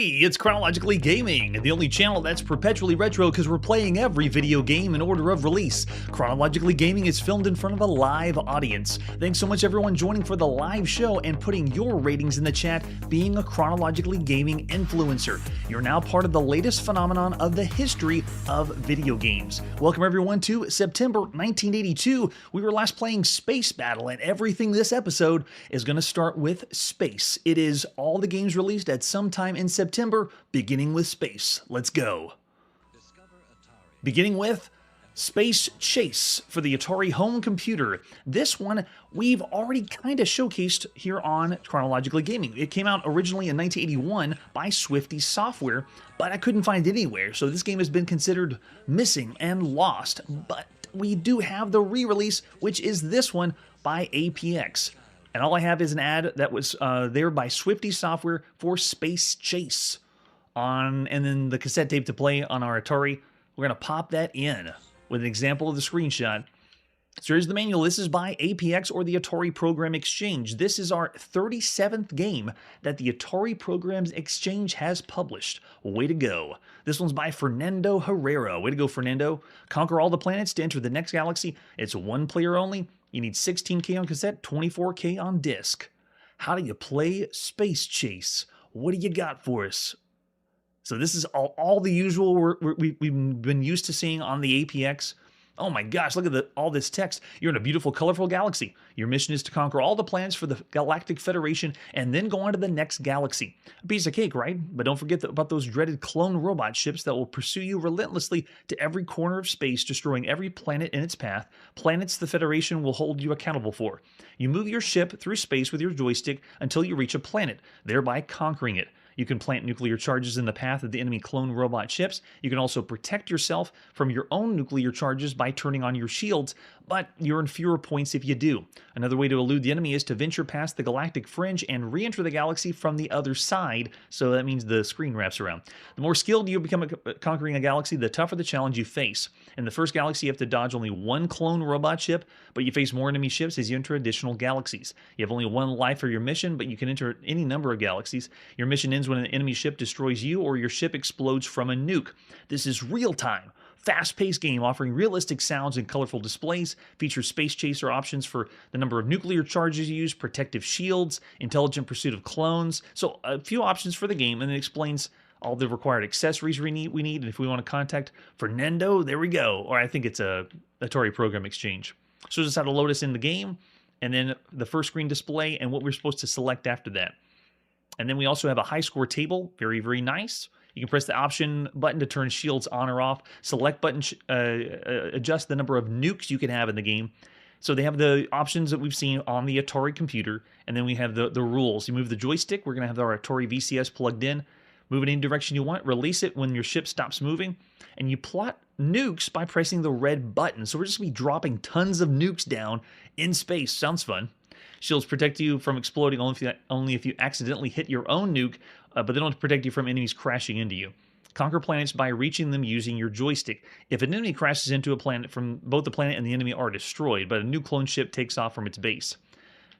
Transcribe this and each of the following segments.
Hey, it's Chronologically Gaming, the only channel that's perpetually retro because we're playing every video game in order of release. Chronologically Gaming is filmed in front of a live audience. Thanks so much everyone joining for the live show and putting your ratings in the chat, being a Chronologically Gaming influencer. You're now part of the latest phenomenon of the history of video games. Welcome everyone to September 1982. We were last playing Space Battle, and everything this episode is going to start with space. It is all the games released at some time in September, beginning with space. Let's go. Beginning with Space Chase for the Atari home computer. This one we've already kind of showcased here on Chronologically Gaming. It came out originally in 1981 by Swifty Software, but I couldn't find it anywhere, so this game has been considered missing and lost. But we do have the re-release, which is this one by APX. And all I have is an ad that was there by Swifty Software for Space Chase. And then the cassette tape to play on our Atari. We're going to pop that in with an example of the screenshot. So here's the manual. This is by APX, or the Atari Program Exchange. This is our 37th game that the Atari Programs Exchange has published. Way to go. This one's by Fernando Herrera. Way to go, Fernando. Conquer all the planets to enter the next galaxy. It's one player only. You need 16K on cassette, 24K on disc. How do you play Space Chase? What do you got for us? So this is all the usual we've been used to seeing on the APX. Oh my gosh, look at all this text. You're in a beautiful, colorful galaxy. Your mission is to conquer all the planets for the Galactic Federation and then go on to the next galaxy. A piece of cake, right? But don't forget about those dreaded clone robot ships that will pursue you relentlessly to every corner of space, destroying every planet in its path. Planets the Federation will hold you accountable for. You move your ship through space with your joystick until you reach a planet, thereby conquering it. You can plant nuclear charges in the path of the enemy clone robot ships. You can also protect yourself from your own nuclear charges by turning on your shields, but you earn fewer points if you do. Another way to elude the enemy is to venture past the galactic fringe and re-enter the galaxy from the other side, so that means the screen wraps around. The more skilled you become at conquering a galaxy, the tougher the challenge you face. In the first galaxy, you have to dodge only one clone robot ship, but you face more enemy ships as you enter additional galaxies. You have only one life for your mission, but you can enter any number of galaxies. Your mission ends when an enemy ship destroys you or your ship explodes from a nuke. This is real-time, fast-paced game offering realistic sounds and colorful displays, features space chaser options for the number of nuclear charges you use, protective shields, intelligent pursuit of clones. So a few options for the game, and it explains all the required accessories we need. And if we want to contact Fernando, there we go. Or I think it's a Atari Program Exchange. So just how to load us in the game, and then the first screen display and what we're supposed to select after that. And then we also have a high score table. Very, very nice. You can press the option button to turn shields on or off. Select button adjust the number of nukes you can have in the game. So they have the options that we've seen on the Atari computer. And then we have the rules. You move the joystick. We're going to have our Atari VCS plugged in. Move it any direction you want. Release it when your ship stops moving. And you plot nukes by pressing the red button. So we're just going to be dropping tons of nukes down in space. Sounds fun. Shields protect you from exploding only if you accidentally hit your own nuke, but they don't protect you from enemies crashing into you. Conquer planets by reaching them using your joystick. If an enemy crashes into a planet, from both the planet and the enemy are destroyed, but a new clone ship takes off from its base.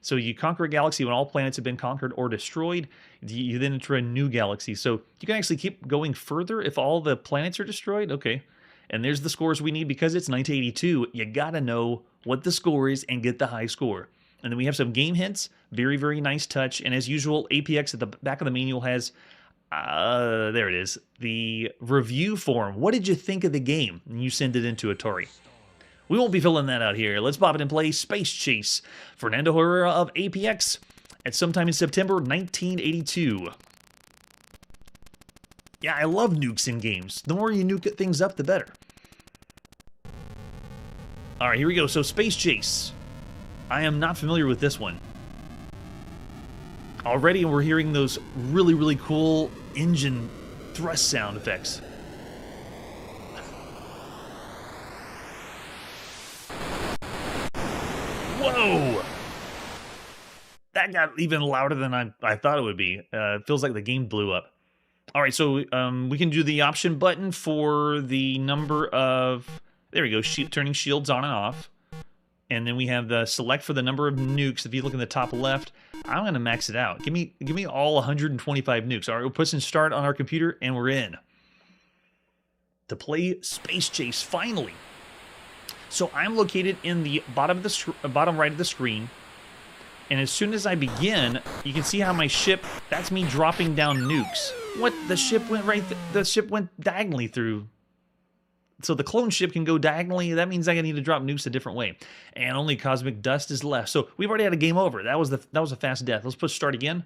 So you conquer a galaxy when all planets have been conquered or destroyed. You then enter a new galaxy. So you can actually keep going further if all the planets are destroyed. Okay. And there's the scores we need because it's 1982. You got to know what the score is and get the high score. And then we have some game hints. Very, very nice touch. And as usual, APX at the back of the manual has, there it is, the review form. What did you think of the game? And you send it into Atari. We won't be filling that out here. Let's pop it and play Space Chase. Fernando Herrera of APX at sometime in September 1982. Yeah, I love nukes in games. The more you nuke things up, the better. All right, here we go. So Space Chase. I am not familiar with this one. Already we're hearing those really, really cool engine thrust sound effects. Whoa! That got even louder than I thought it would be. It feels like the game blew up. All right, so we can do the option button for the number of... There we go, turning shields on and off. And then we have the select for the number of nukes. If you look in the top left, I'm going to max it out. Give me all 125 nukes. All right, we'll push and start on our computer, and we're in. To play Space Chase, finally. So I'm located in the bottom right of the screen. And as soon as I begin, you can see how my ship, that's me dropping down nukes. What? The ship went the ship went diagonally through. So the clone ship can go diagonally. That means I need to drop nukes a different way. And only cosmic dust is left. So we've already had a game over. That was a fast death. Let's push start again.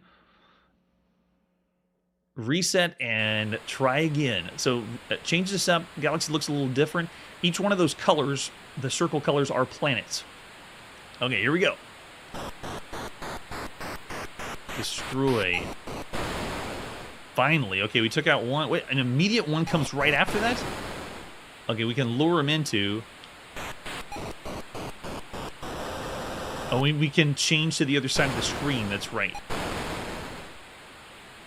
Reset and try again. So change this up. Galaxy looks a little different. Each one of those colors, the circle colors, are planets. Okay, here we go. Destroy. Finally. Okay, we took out one. Wait, an immediate one comes right after that? Okay, we can lure him into... Oh, we can change to the other side of the screen. That's right.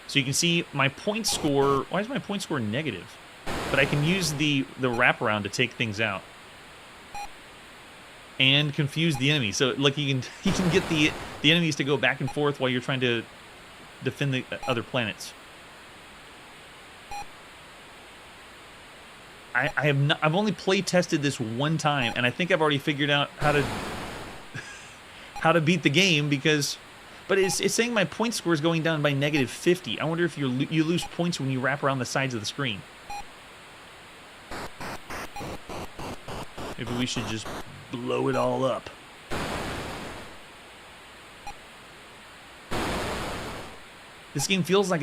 So you can see my point score... Why is my point score negative? But I can use the wraparound to take things out. And confuse the enemy. So, like, you can get the enemies to go back and forth while you're trying to defend the other planets. I've only play tested this one time, and I think I've already figured out how to beat the game because, but it's saying my point score is going down by -50. I wonder if you lose points when you wrap around the sides of the screen. Maybe we should just blow it all up. This game feels like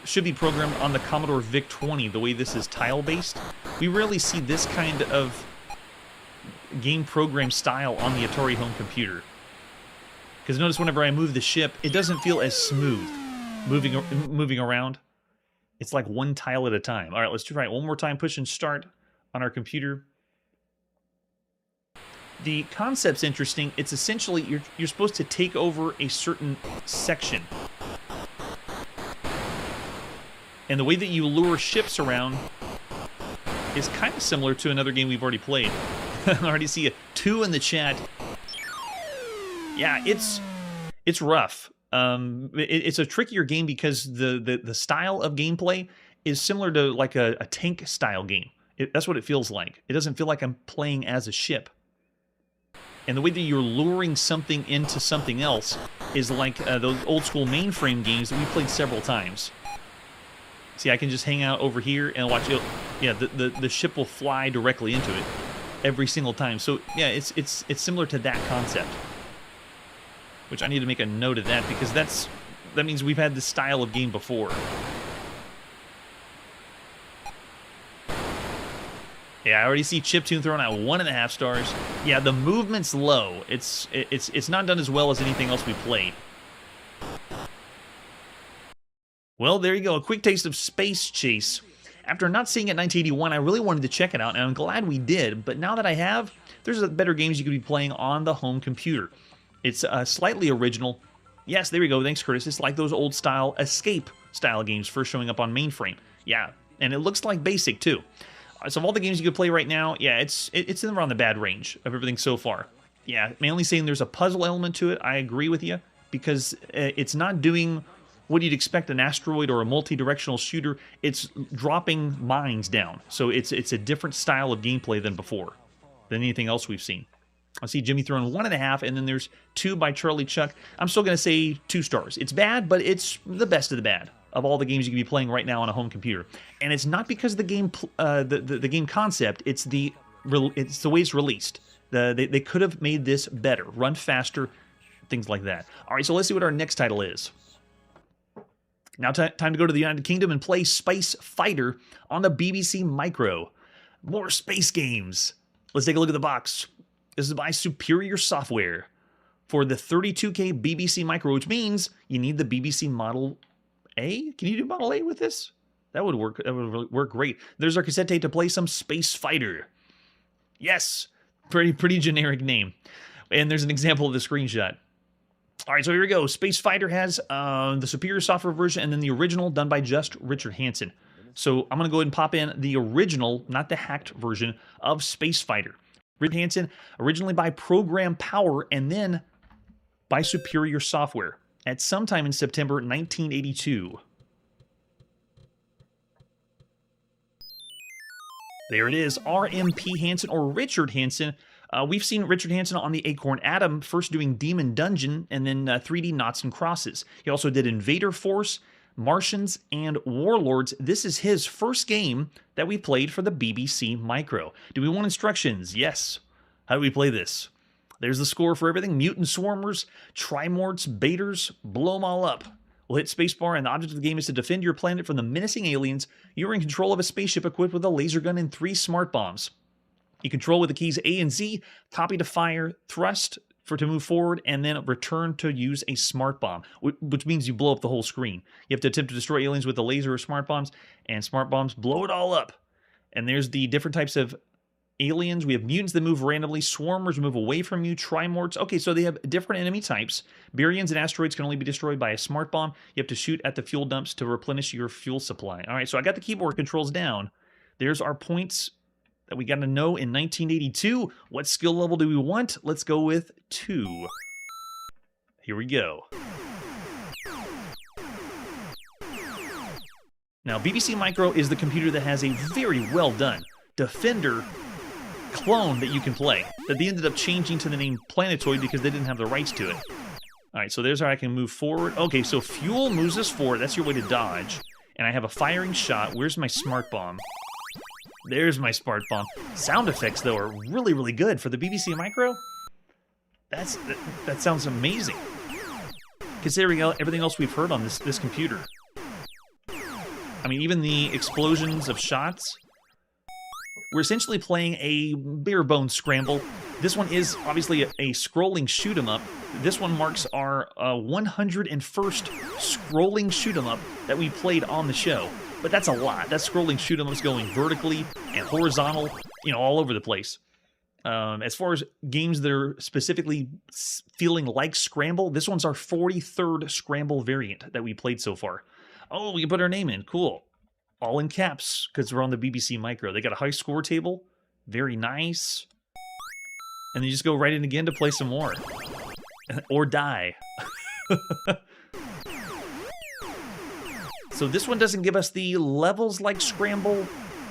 should be programmed on the Commodore VIC-20, the way this is tile-based. We rarely see this kind of game program style on the Atari home computer. Because notice whenever I move the ship, it doesn't feel as smooth moving around. It's like one tile at a time. All right, let's try it one more time. Push and start on our computer. The concept's interesting. It's essentially you're supposed to take over a certain section. And the way that you lure ships around is kind of similar to another game we've already played. I already see a 2 in the chat. Yeah, it's rough. It's a trickier game because the style of gameplay is similar to like a tank style game. That's what it feels like. It doesn't feel like I'm playing as a ship. And the way that you're luring something into something else is like those old school mainframe games that we played several times. See, I can just hang out over here and watch it. Yeah, the ship will fly directly into it every single time. So yeah, it's similar to that concept. Which I need to make a note of that because that means we've had this style of game before. Yeah, I already see Chiptune throwing out 1.5 stars. Yeah, the movement's low. It's not done as well as anything else we played. Well, there you go, a quick taste of Space Chase. After not seeing it in 1981, I really wanted to check it out, and I'm glad we did. But now that I have, there's better games you could be playing on the home computer. It's slightly original. Yes, there we go. Thanks, Curtis. It's like those old-style escape-style games first showing up on mainframe. Yeah, and it looks like basic, too. So of all the games you could play right now, yeah, it's in around the bad range of everything so far. Yeah, mainly saying there's a puzzle element to it. I agree with you, because it's not doing what you'd expect an asteroid or a multi-directional shooter. It's dropping mines down. So it's a different style of gameplay than before, than anything else we've seen. I see Jimmy throwing 1.5, and then there's 2 by Charlie Chuck. I'm still going to say 2 stars. It's bad, but it's the best of the bad of all the games you can be playing right now on a home computer. And it's not because of the game, the game concept. It's the way it's released. They could have made this better, run faster, things like that. All right, so let's see what our next title is. Now time to go to the United Kingdom and play Space Fighter on the BBC Micro. More space games. Let's take a look at the box. This is by Superior Software for the 32K BBC Micro, which means you need the BBC Model A. Can you do Model A with this? That would work. That would really work great. There's our cassette tape to play some Space Fighter. Yes, pretty generic name. And there's an example of the screenshot. All right, so here we go. Space Fighter has the Superior Software version and then the original done by just Richard Hansen. So I'm going to go ahead and pop in the original, not the hacked version of Space Fighter. Richard Hansen, originally by Program Power and then by Superior Software at sometime in September 1982. There it is, RMP Hansen, or Richard Hansen. We've seen Richard Hansen on the Acorn Atom, first doing Demon Dungeon, and then 3D Noughts and Crosses. He also did Invader Force, Martians, and Warlords. This is his first game that we played for the BBC Micro. Do we want instructions? Yes. How do we play this? There's the score for everything. Mutant Swarmers, Trimorts, Baiters, blow them all up. We'll hit spacebar, and the object of the game is to defend your planet from the menacing aliens. You are in control of a spaceship equipped with a laser gun and 3 smart bombs. You control with the keys A and Z, copy to fire, thrust to move forward, and then return to use a smart bomb, which means you blow up the whole screen. You have to attempt to destroy aliens with the laser or smart bombs, and smart bombs blow it all up. And there's the different types of aliens. We have mutants that move randomly, swarmers move away from you, trimorts. Okay, so they have different enemy types. Baryons and asteroids can only be destroyed by a smart bomb. You have to shoot at the fuel dumps to replenish your fuel supply. All right, so I got the keyboard controls down. There's our points that we got to know in 1982. What skill level do we want? Let's go with 2. Here we go. Now, BBC Micro is the computer that has a very well done Defender clone that you can play, that they ended up changing to the name Planetoid because they didn't have the rights to it. All right, so there's how I can move forward. Okay, so fuel moves us forward. That's your way to dodge. And I have a firing shot. Where's my smart bomb? There's my smart bomb. Sound effects, though, are really, really good for the BBC Micro. That sounds amazing, considering everything else we've heard on this computer. I mean, even the explosions of shots. We're essentially playing a bare bones scramble. This one is obviously a scrolling shoot 'em up. This one marks our 101st scrolling shoot 'em up that we played on the show. But that's a lot. That's scrolling shoot 'em ups going vertically and horizontal, all over the place. As far as games that are specifically feeling like Scramble, this one's our 43rd Scramble variant that we played so far. Oh, we can put our name in. Cool. All in caps, because we're on the BBC Micro. They got a high score table. Very nice. And then you just go right in again to play some more. Or die. So this one doesn't give us the levels like Scramble,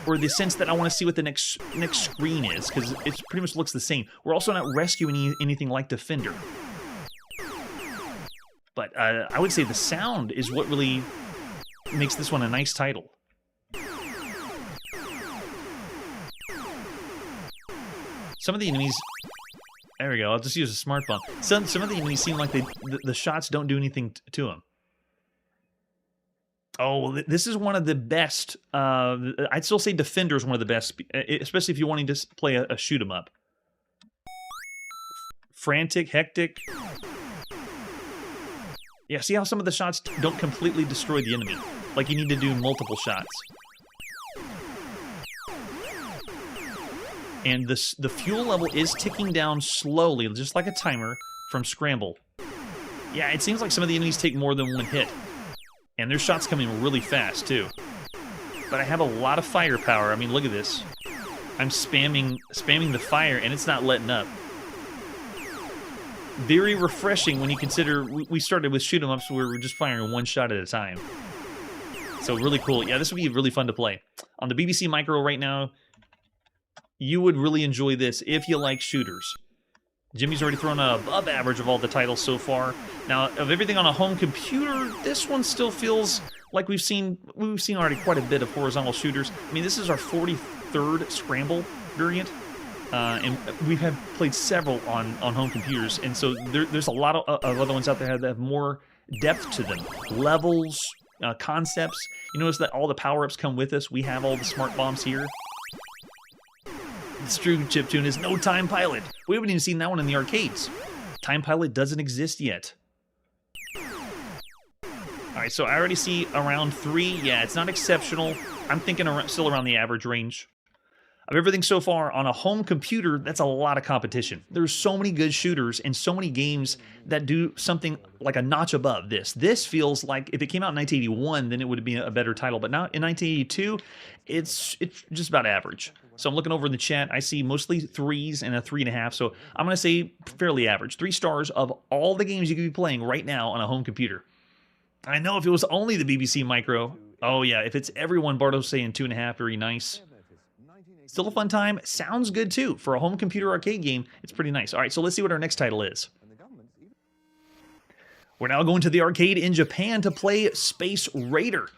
or the sense that I want to see what the next screen is, because it pretty much looks the same. We're also not rescuing anything like Defender. But I would say the sound is what really makes this one a nice title. Some of the enemies... There we go, I'll just use a smart bomb. Some of the enemies seem like the shots don't do anything to them. Oh, this is one of the best. I'd still say Defender is one of the best, especially if you're wanting to play a shoot 'em up. Frantic, hectic. Yeah, see how some of the shots don't completely destroy the enemy? Like you need to do multiple shots. And the fuel level is ticking down slowly, just like a timer from Scramble. Yeah, it seems like some of the enemies take more than one hit. And their shots coming really fast, too. But I have a lot of firepower. I mean, look at this. I'm spamming the fire, and it's not letting up. Very refreshing when you consider we started with shoot 'em ups where we're just firing one shot at a time. So really cool. Yeah, this would be really fun to play. On the BBC Micro right now, you would really enjoy this if you like shooters. Jimmy's already thrown an above average of all the titles so far. Now, of everything on a home computer, this one still feels like we've seen already quite a bit of horizontal shooters. I mean, this is our 43rd Scramble variant, and we have played several on home computers, and so there's a lot of other ones out there that have more depth to them. Levels, concepts. You notice that all the power-ups come with us. We have all the smart bombs here. It's true, chiptune is no Time Pilot. We haven't even seen that one in the arcades. Time Pilot doesn't exist yet. Alright, so I already see around 3. Yeah, it's not exceptional. I'm thinking still around the average range. Of everything so far on a home computer, that's a lot of competition. There's so many good shooters and so many games that do something like a notch above this. This feels like if it came out in 1981, then it would be a better title. But now in 1982, it's just about average. So I'm looking over in the chat. I see mostly 3s and a 3.5. So I'm going to say fairly average. 3 stars of all the games you could be playing right now on a home computer. I know if it was only the BBC Micro. Oh yeah, if it's everyone, Barto's saying 2.5, very nice. Still a fun time. Sounds good, too. For a home computer arcade game, it's pretty nice. All right, so let's see what our next title is. We're now going to the arcade in Japan to play Space Raider.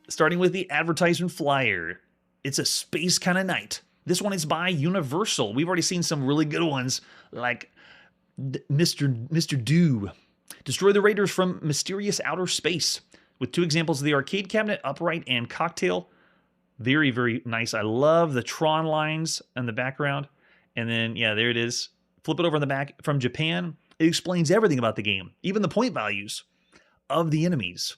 Starting with the advertisement flyer. It's a space kind of night. This one is by Universal. We've already seen some really good ones, like Mr. Do. Destroy the Raiders from mysterious outer space. With 2 examples of the arcade cabinet, upright and cocktail. Very, very nice. I love the Tron lines in the background. And then, yeah, there it is. Flip it over in the back. From Japan, it explains everything about the game, even the point values of the enemies.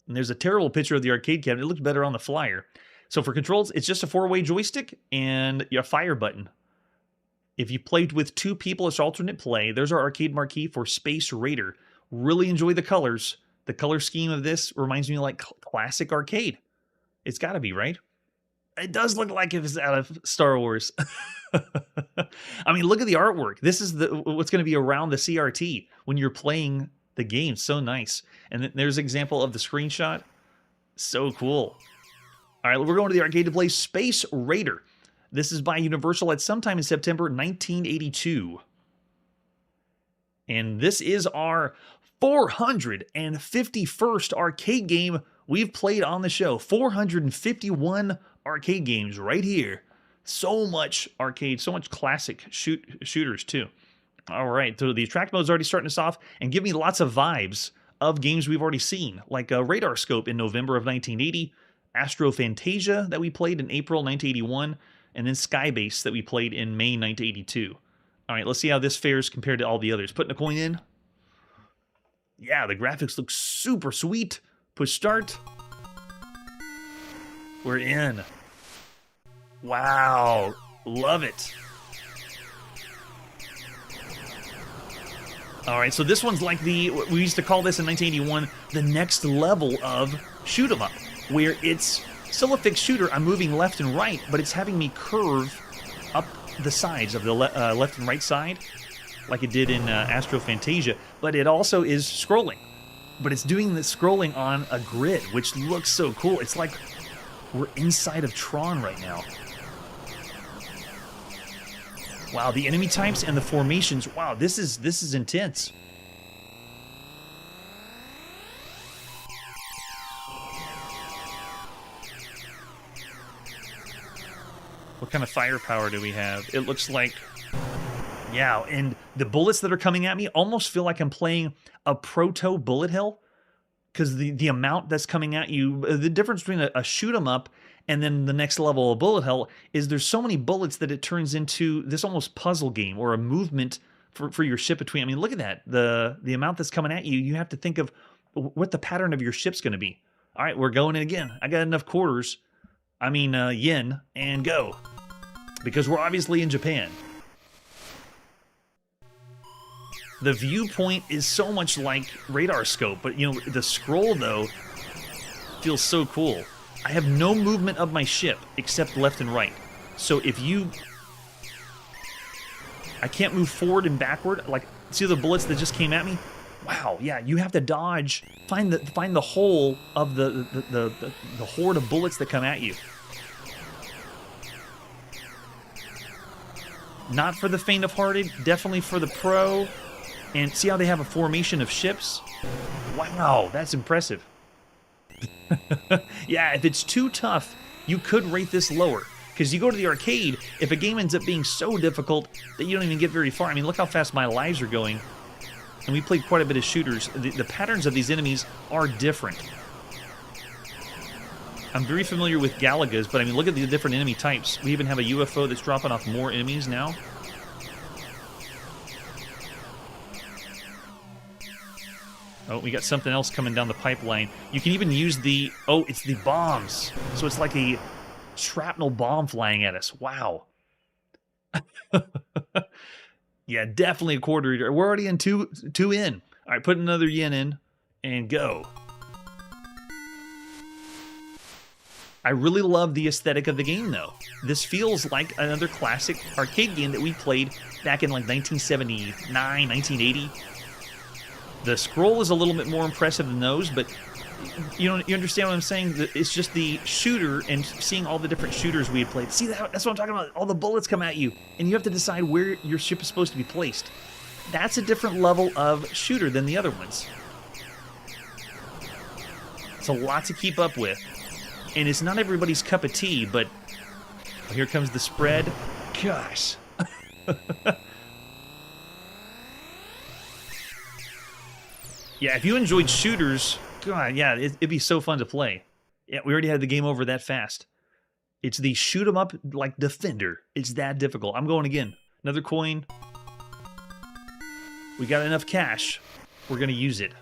And there's a terrible picture of the arcade cabinet. It looks better on the flyer. So for controls, it's just a 4-way joystick and a fire button. If you played with 2 people, it's alternate play. There's our arcade marquee for Space Raider. Really enjoy the colors. The color scheme of this reminds me of like classic arcade. It's got to be, right? It does look like if it's out of Star Wars. I mean, look at the artwork. This is what's going to be around the CRT when you're playing the game. So nice. And then there's an example of the screenshot. So cool. All right, we're going to the arcade to play Space Raider. This is by Universal at sometime in September 1982. And this is our 451st arcade game we've played on the show. 451 arcade games right here. So much arcade, so much classic shooters too. All right, so the attract mode is already starting us off and give me lots of vibes of games we've already seen, like Radar Scope in November of 1980, Astro Fantasia that we played in April 1981, and then Skybase that we played in May 1982. All right, let's see how this fares compared to all the others. Putting a coin in. Yeah, the graphics look super sweet. Push start. We're in. Wow. Love it. All right, so this one's like we used to call this in 1981, the next level of shoot 'em up, where it's still a fixed shooter. I'm moving left and right, but it's having me curve up the sides of the left and right side, like it did in Astro Fantasia, but it also is scrolling. But it's doing the scrolling on a grid, which looks so cool. It's like we're inside of Tron right now. Wow, the enemy types and the formations. Wow, this is intense. What kind of firepower do we have? It looks like... Yeah, and the bullets that are coming at me almost feel like I'm playing a proto bullet hell, because the amount that's coming at you, the difference between a shoot 'em up and then the next level of bullet hell is there's so many bullets that it turns into this almost puzzle game or a movement for your ship between. I mean, look at that. The amount that's coming at you, you have to think of what the pattern of your ship's going to be. All right, we're going in again. I got enough quarters, yen, and go. Because we're obviously in Japan. The viewpoint is so much like Radar Scope, but the scroll though feels so cool. I have no movement of my ship except left and right. So I can't move forward and backward. Like, see the bullets that just came at me? Wow, yeah, you have to dodge, find the hole of the horde of bullets that come at you. Not for the faint of hearted, definitely for the pro. And see how they have a formation of ships? Wow, that's impressive. Yeah, if it's too tough, you could rate this lower. Because you go to the arcade, if a game ends up being so difficult that you don't even get very far. I mean, look how fast my lives are going. And we played quite a bit of shooters. The patterns of these enemies are different. I'm very familiar with Galaga's, but I mean, look at the different enemy types. We even have a UFO that's dropping off more enemies now. Oh, we got something else coming down the pipeline. You can even use it's the bombs. So it's like a shrapnel bomb flying at us. Wow. Yeah, definitely a quarter eater. We're already in two in. All right, put another yen in and go. I really love the aesthetic of the game, though. This feels like another classic arcade game that we played back in like 1979, 1980. The scroll is a little bit more impressive than those, but you understand what I'm saying? It's just the shooter and seeing all the different shooters we had played. See, that's what I'm talking about. All the bullets come at you, and you have to decide where your ship is supposed to be placed. That's a different level of shooter than the other ones. It's a lot to keep up with. And it's not everybody's cup of tea, but here comes the spread. Gosh. Yeah, if you enjoyed shooters, God, yeah, it'd be so fun to play. Yeah, we already had the game over that fast. It's the shoot 'em up like Defender. It's that difficult. I'm going again. Another coin. We got enough cash. We're going to use it.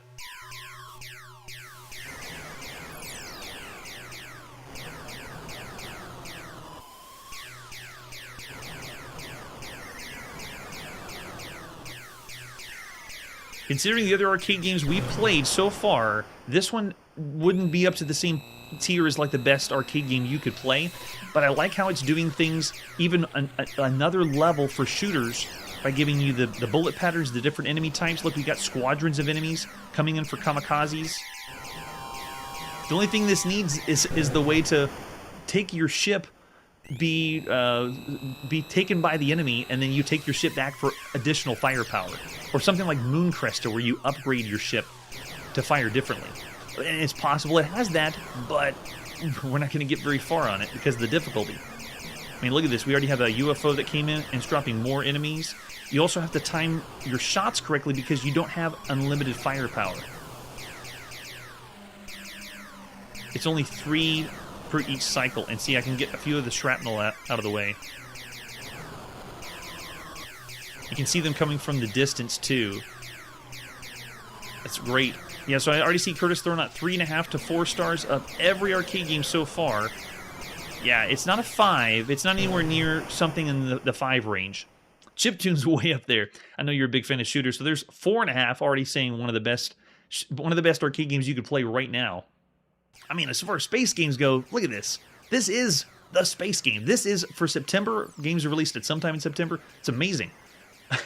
Considering the other arcade games we've played so far, this one wouldn't be up to the same tier as like the best arcade game you could play, but I like how it's doing things even another level for shooters by giving you the bullet patterns, the different enemy types. Look, we got squadrons of enemies coming in for kamikazes. The only thing this needs is the way to take your ship, be taken by the enemy, and then you take your ship back for additional firepower. Or something like Mooncrester, where you upgrade your ship to fire differently. And it's possible it has that, but we're not going to get very far on it because of the difficulty. I mean, look at this. We already have a UFO that came in and it's dropping more enemies. You also have to time your shots correctly because you don't have unlimited firepower. It's only 3 per each cycle. And see, I can get a few of the shrapnel out of the way. You can see them coming from the distance, too. That's great. Yeah, so I already see Curtis throwing out 3.5 to 4 stars of every arcade game so far. Yeah, it's not a 5. It's not anywhere near something in the 5 range. Chiptune's way up there. I know you're a big fan of shooters, so there's 4.5 already saying one of the best arcade games you could play right now. I mean, as far as space games go, look at this. This is the space game. This is for September. Games are released at sometime in September. It's amazing.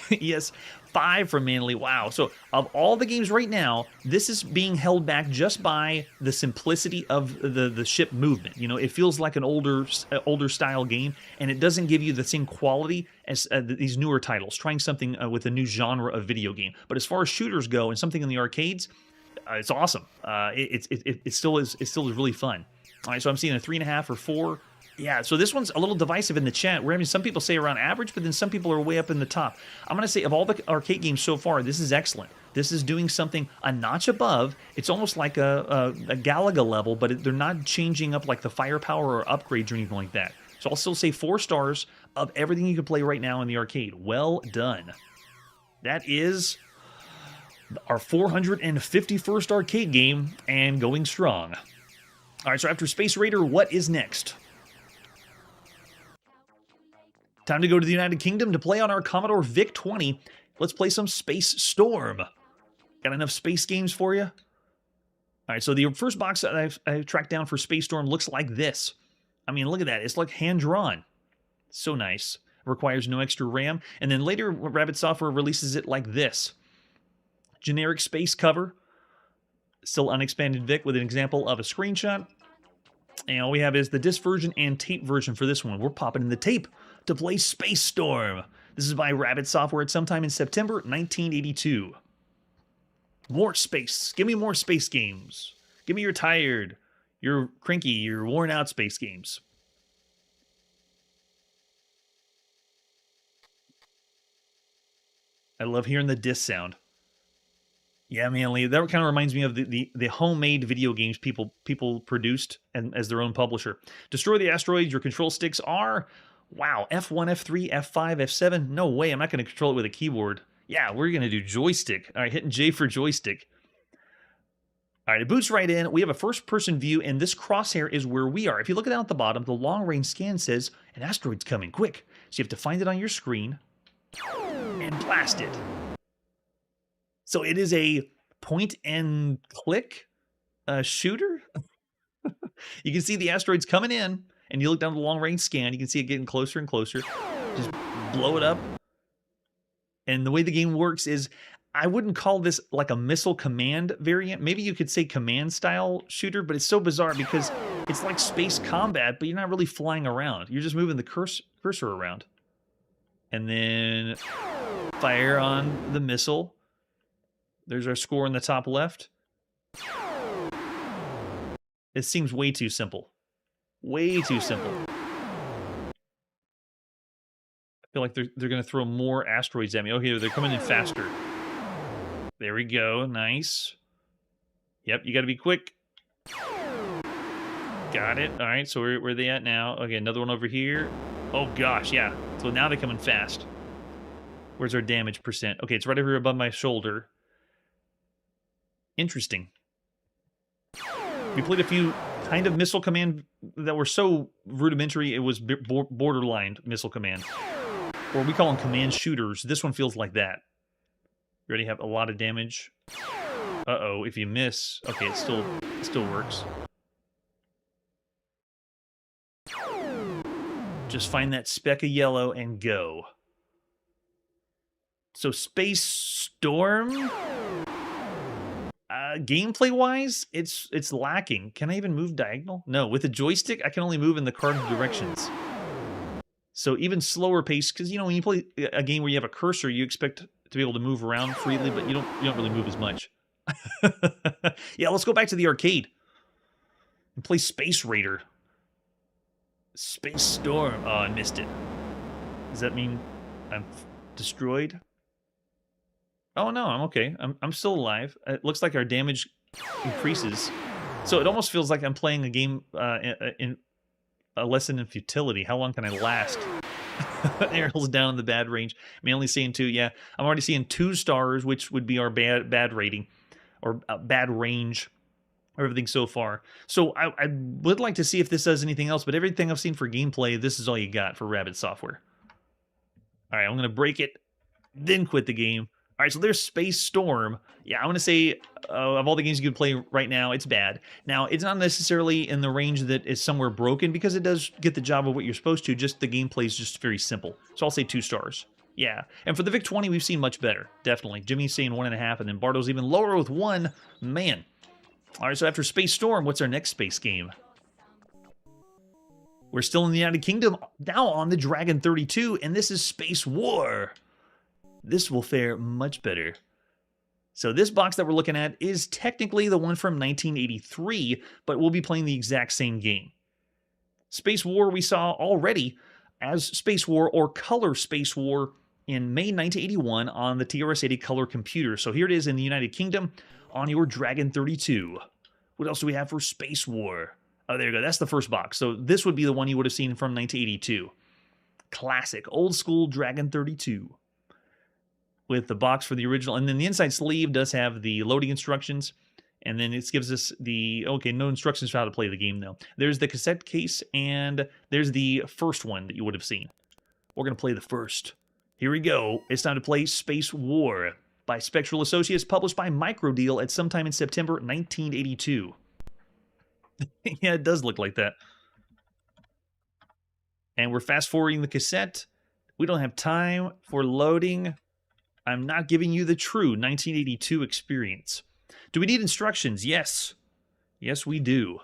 Yes, 5 for Manly. Wow. So of all the games right now, this is being held back just by the simplicity of the ship movement. You know, it feels like an older style game, and it doesn't give you the same quality as these newer titles, trying something with a new genre of video game. But as far as shooters go and something in the arcades, it's awesome. It still is really fun. All right, so I'm seeing a 3.5 or 4. Yeah, so this one's a little divisive in the chat. We're having some people say around average, but then some people are way up in the top. I'm going to say of all the arcade games so far, this is excellent. This is doing something a notch above. It's almost like a Galaga level, but they're not changing up like the firepower or upgrades or anything like that. So I'll still say 4 stars of everything you can play right now in the arcade. Well done. That is our 451st arcade game and going strong. All right, so after Space Raider, what is next? Time to go to the United Kingdom to play on our Commodore VIC-20. Let's play some Space Storm. Got enough space games for you? All right, so the first box that I've tracked down for Space Storm looks like this. I mean, look at that. It's like hand-drawn. So nice. Requires no extra RAM. And then later, Rabbit Software releases it like this. Generic space cover. Still unexpanded VIC with an example of a screenshot. And all we have is the disc version and tape version for this one. We're popping in the tape to play Space Storm. This is by Rabbit Software at sometime in September 1982. More space. Give me more space games. Give me your tired, your cranky, your worn out space games. I love hearing the disc sound. Yeah, Manly, that kind of reminds me of the homemade video games people produced and as their own publisher. Destroy the asteroids. Your control sticks are, wow, F1, F3, F5, F7. No way, I'm not going to control it with a keyboard. Yeah, we're going to do joystick. All right, hitting J for joystick. All right, it boots right in. We have a first-person view, and this crosshair is where we are. If you look down at the bottom, the long-range scan says, an asteroid's coming, quick. So you have to find it on your screen and blast it. So it is a point-and-click shooter. You can see the asteroids coming in, and you look down the long-range scan, you can see it getting closer and closer. Just blow it up. And the way the game works is, I wouldn't call this like a missile command variant. Maybe you could say command style shooter, but it's so bizarre because it's like space combat, but you're not really flying around. You're just moving the cursor around. And then fire on the missile. There's our score in the top left. It seems way too simple. Way too simple. I feel like they're going to throw more asteroids at me. Okay, they're coming in faster. There we go. Nice. Yep, you got to be quick. Got it. All right, so where are they at now? Okay, another one over here. Oh, gosh, yeah. So now they're coming fast. Where's our damage percent? Okay, it's right over here above my shoulder. Interesting. We played a few kind of missile command that were so rudimentary, it was borderline missile command. Or we call them command shooters. This one feels like that. You already have a lot of damage. Uh-oh, if you miss... Okay, it still works. Just find that speck of yellow and go. So Space Storm... gameplay-wise, it's lacking. Can I even move diagonal? No, with a joystick, I can only move in the cardinal directions. So even slower pace, because, you know, when you play a game where you have a cursor, you expect to be able to move around freely, but you don't really move as much. Yeah, let's go back to the arcade and play Space Raider. Space Storm. Oh, I missed it. Does that mean I'm destroyed? Oh no, I'm okay. I'm still alive. It looks like our damage increases, so it almost feels like I'm playing a game in a lesson in futility. How long can I last? Arrow's down in the bad range. I'm only seeing 2. Yeah, I'm already seeing 2 stars, which would be our bad rating, or bad range, or everything so far. So I would like to see if this does anything else, but everything I've seen for gameplay, this is all you got for Rabbit Software. All right, I'm gonna break it, then quit the game. All right, so there's Space Storm. Yeah, I'm going to say of all the games you could play right now, it's bad. Now, it's not necessarily in the range that is somewhere broken, because it does get the job of what you're supposed to, just the gameplay is just very simple. So I'll say 2 stars. Yeah, and for the VIC-20, we've seen much better, definitely. Jimmy's saying 1.5, and then Barto's even lower with 1. Man. All right, so after Space Storm, what's our next space game? We're still in the United Kingdom, now on the Dragon 32, and this is Spacewar. This will fare much better. So this box that we're looking at is technically the one from 1983, but we'll be playing the exact same game. Spacewar we saw already as Spacewar or Color Spacewar in May 1981 on the TRS-80 Color computer. So here it is in the United Kingdom on your Dragon 32. What else do we have for Spacewar? Oh, there you go. That's the first box. So this would be the one you would have seen from 1982. Classic, old school Dragon 32. With the box for the original, and then the inside sleeve does have the loading instructions, and then it gives us the, okay, no instructions for how to play the game though. There's the cassette case, and there's the first one that you would have seen. We're going to play the first. Here we go. It's time to play Spacewar by Spectral Associates, published by Microdeal at sometime in September 1982. Yeah, it does look like that. And we're fast-forwarding the cassette. We don't have time for loading. I'm not giving you the true 1982 experience. Do we need instructions? Yes. Yes, we do.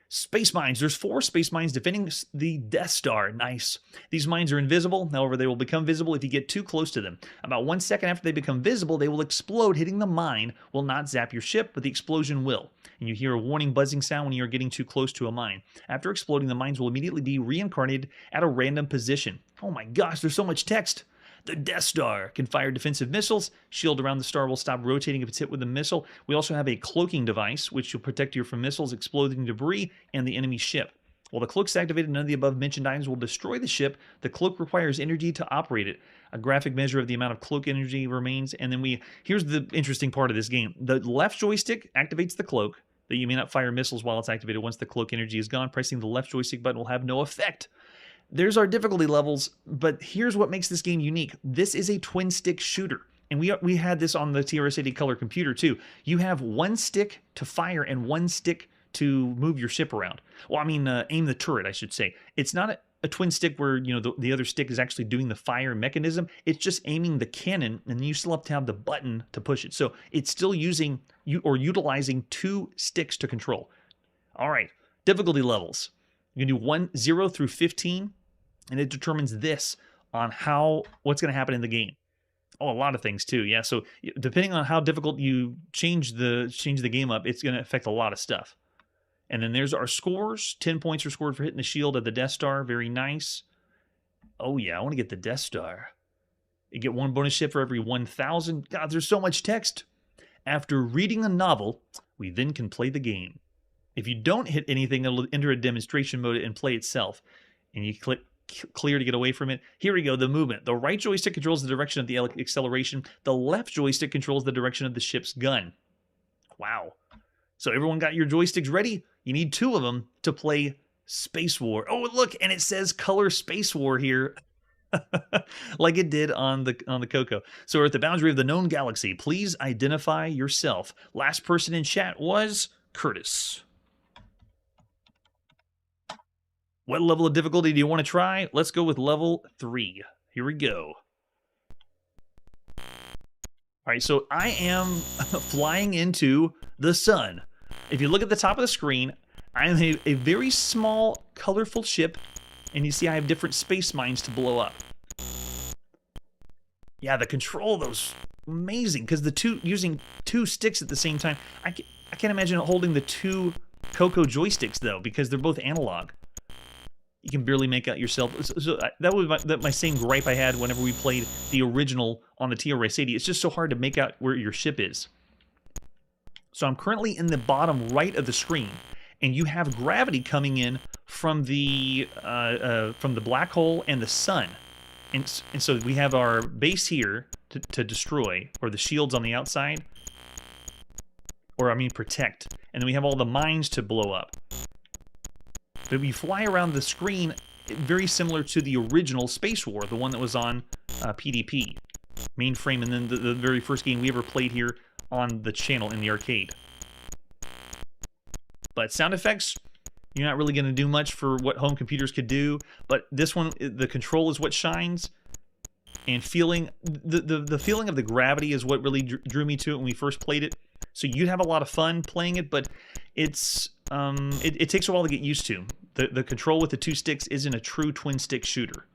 Space mines. There's 4 space mines defending the Death Star. Nice. These mines are invisible. However, they will become visible if you get too close to them. About 1 second after they become visible, they will explode. Hitting the mine will not zap your ship, but the explosion will. And you hear a warning buzzing sound when you are getting too close to a mine. After exploding, the mines will immediately be reincarnated at a random position. Oh my gosh, there's so much text. The Death Star can fire defensive missiles. Shield around the star will stop rotating if it's hit with a missile. We also have a cloaking device, which will protect you from missiles, exploding debris, and the enemy ship. While the cloak's activated, none of the above mentioned items will destroy the ship. The cloak requires energy to operate it. A graphic measure of the amount of cloak energy remains. And then here's the interesting part of this game. The left joystick activates the cloak, that you may not fire missiles while it's activated. Once the cloak energy is gone, pressing the left joystick button will have no effect. There's our difficulty levels, but here's what makes this game unique. This is a twin stick shooter. And we had this on the TRS-80 color computer too. You have one stick to fire and one stick to move your ship around. Well, I mean, aim the turret, I should say. It's not a twin stick where, you know, the other stick is actually doing the fire mechanism. It's just aiming the cannon, and you still have to have the button to push it. So it's still utilizing two sticks to control. All right, difficulty levels. You can do 0 through 15, and it determines this on what's going to happen in the game. Oh, a lot of things too. Yeah, so depending on how difficult you change the game up, it's going to affect a lot of stuff. And then there's our scores. 10 points are scored for hitting the shield of the Death Star. Very nice. Oh yeah, I want to get the Death Star. You get 1 bonus ship for every 1,000. God, there's so much text. After reading a novel, we then can play the game. If you don't hit anything, it'll enter a demonstration mode and play itself. And you click clear to get away from it. Here we go, the movement. The right joystick controls the direction of the acceleration. The left joystick controls the direction of the ship's gun. Wow. So everyone got your joysticks ready? You need 2 of them to play Spacewar. Oh, look, and it says color Spacewar here. Like it did on the Coco. So we're at the boundary of the known galaxy. Please identify yourself. Last person in chat was Curtis. What level of difficulty do you want to try? Let's go with level 3. Here we go. All right, so I am flying into the sun. If you look at the top of the screen, I am a very small, colorful ship, and you see I have different space mines to blow up. Yeah, the control of those, amazing, because using 2 sticks at the same time. I can't imagine holding the 2 Coco joysticks, though, because they're both analog. You can barely make out yourself. So that was my same gripe I had whenever we played the original on the TRS-80. It's just so hard to make out where your ship is. So I'm currently in the bottom right of the screen, and you have gravity coming in from the black hole and the sun. And so we have our base here to destroy, or the shields on the outside, or I mean protect. And then we have all the mines to blow up. But we fly around the screen very similar to the original Spacewar, the one that was on PDP, mainframe, and then the very first game we ever played here on the channel in the arcade. But sound effects, you're not really going to do much for what home computers could do, but this one, the control is what shines, and the feeling of the gravity is what really drew me to it when we first played it. So you'd have a lot of fun playing it, but it takes a while to get used to. The control with the 2 sticks isn't a true twin stick shooter.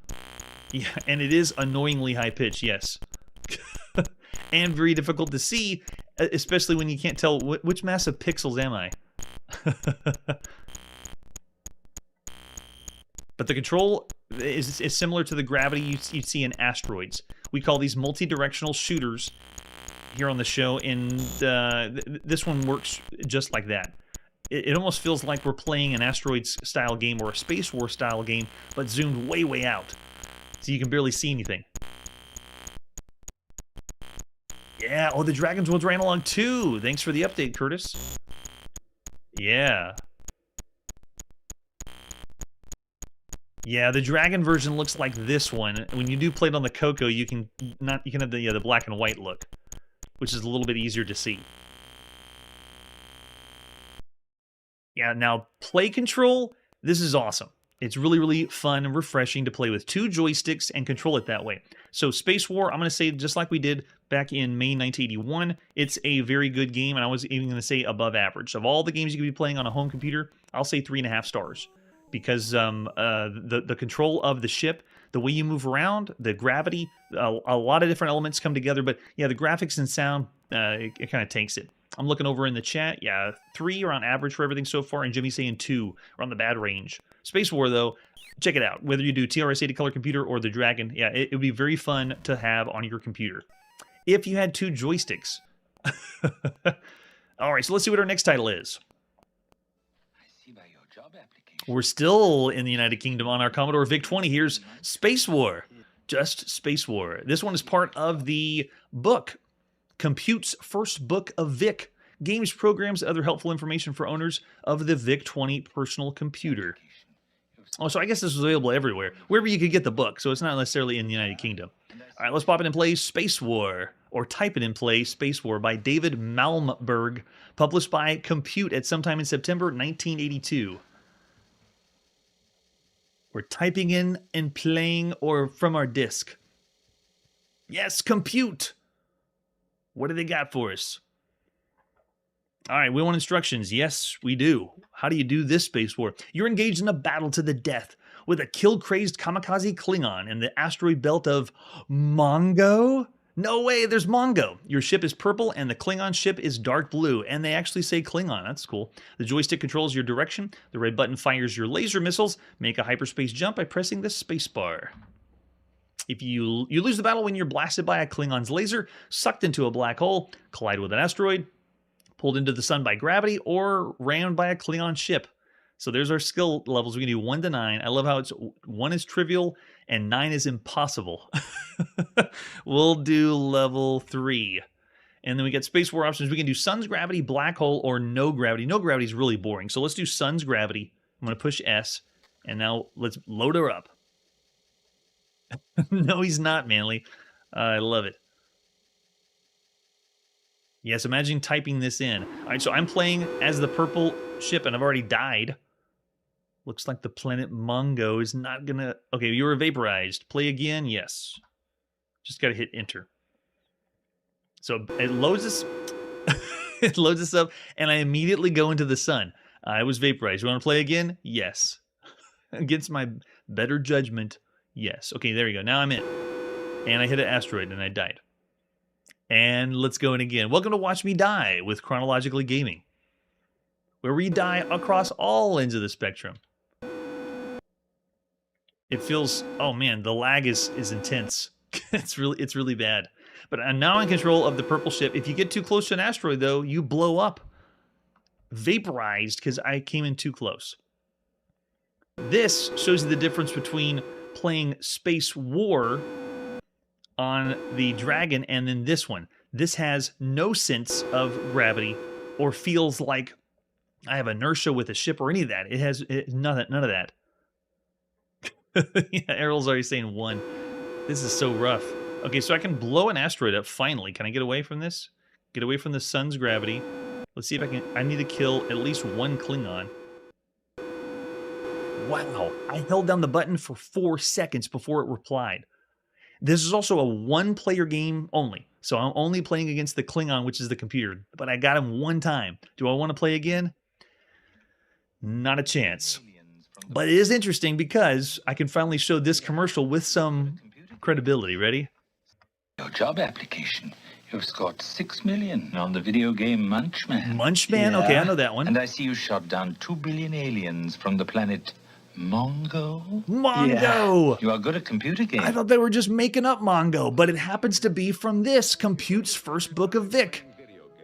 Yeah, and it is annoyingly high pitched, yes. And very difficult to see, especially when you can't tell which mass of pixels am I. But the control is similar to the gravity you'd see in asteroids. We call these multi-directional shooters here on the show, and this one works just like that. It almost feels like we're playing an asteroids-style game or a Space War-style game, but zoomed way, way out, so you can barely see anything. Yeah, oh, the Dragon's ones ran along too. Thanks for the update, Curtis. Yeah. Yeah, the Dragon version looks like this one. When you do play it on the Coco, you can have the black and white look, which is a little bit easier to see. Yeah, now play control, this is awesome. It's really, really fun and refreshing to play with 2 joysticks and control it that way. So Spacewar, I'm going to say just like we did back in May 1981, it's a very good game, and I was even going to say above average. Of all the games you could be playing on a home computer, I'll say 3.5 stars. Because the control of the ship, the way you move around, the gravity, a lot of different elements come together. But yeah, the graphics and sound, it kind of takes it. I'm looking over in the chat. Yeah, 3 are on average for everything so far, and Jimmy's saying 2 are on the bad range. Spacewar, though, check it out. Whether you do TRS-80 color computer or the Dragon, yeah, it would be very fun to have on your computer. If you had 2 joysticks. All right, so let's see what our next title is. We're still in the United Kingdom on our Commodore VIC-20. Here's Spacewar. Just Spacewar. This one is part of the book, Compute's First Book of Vic. Games, programs, other helpful information for owners of the VIC-20 personal computer. Oh, so I guess this was available everywhere, wherever you could get the book, so it's not necessarily in the United Kingdom. All right, let's pop it in play, Spacewar, or type it in play, Spacewar, by David Malmberg, published by Compute at sometime in September 1982. We're typing in and playing, or from our disk. Yes, Compute! What do they got for us? All right, we want instructions. Yes, we do. How do you do this, Spacewar? You're engaged in a battle to the death with a kill-crazed kamikaze Klingon in the asteroid belt of Mongo? No way, there's Mongo. Your ship is purple and the Klingon ship is dark blue, and they actually say Klingon. That's cool. The joystick controls your direction. The red button fires your laser missiles. Make a hyperspace jump by pressing the spacebar. If you lose the battle when you're blasted by a Klingon's laser, sucked into a black hole, collide with an asteroid, pulled into the sun by gravity, or rammed by a Klingon ship. So there's our skill levels. We can do 1 to 9. I love how it's 1 is trivial and 9 is impossible. We'll do level 3. And then we get Spacewar options. We can do sun's gravity, black hole, or no gravity. No gravity is really boring. So let's do sun's gravity. I'm going to push S. And now let's load her up. No, he's not, Manly. I love it. Yes, imagine typing this in. All right, so I'm playing as the purple ship, and I've already died. Looks like the planet Mongo is not going to... Okay, you were vaporized. Play again? Yes. Just got to hit enter. So it loads us... it loads us up, and I immediately go into the sun. I was vaporized. You want to play again? Yes. Against my better judgment, yes. Okay, there we go. Now I'm in. And I hit an asteroid, and I died. And let's go in again. Welcome to Watch Me Die with Chronologically Gaming, where we die across all ends of the spectrum. It feels, oh man, the lag is intense. it's really bad. But I'm now in control of the purple ship. If you get too close to an asteroid, though, you blow up. Vaporized because I came in too close. This shows you the difference between playing Spacewar on the Dragon and then this one. This has no sense of gravity or feels like I have inertia with a ship or any of that. It has none of that. Yeah, Errol's already saying 1. This is so rough. Okay, so I can blow an asteroid up finally. Can I get away from this? Get away from the sun's gravity. Let's see if I can. I need to kill at least 1 Klingon. Wow, I held down the button for 4 seconds before it replied. This is also a 1-player game only. So I'm only playing against the Klingon, which is the computer. But I got him 1 time. Do I want to play again? Not a chance. But it is interesting because I can finally show this commercial with some credibility. Ready? Your job application. You've scored 6 million on the video game Munchman. Munchman? Yeah. Okay, I know that one. And I see you shot down 2 billion aliens from the planet Mongo? Mongo! Yeah. You are good at computer games. I thought they were just making up Mongo, but it happens to be from this, Compute's First Book of Vic.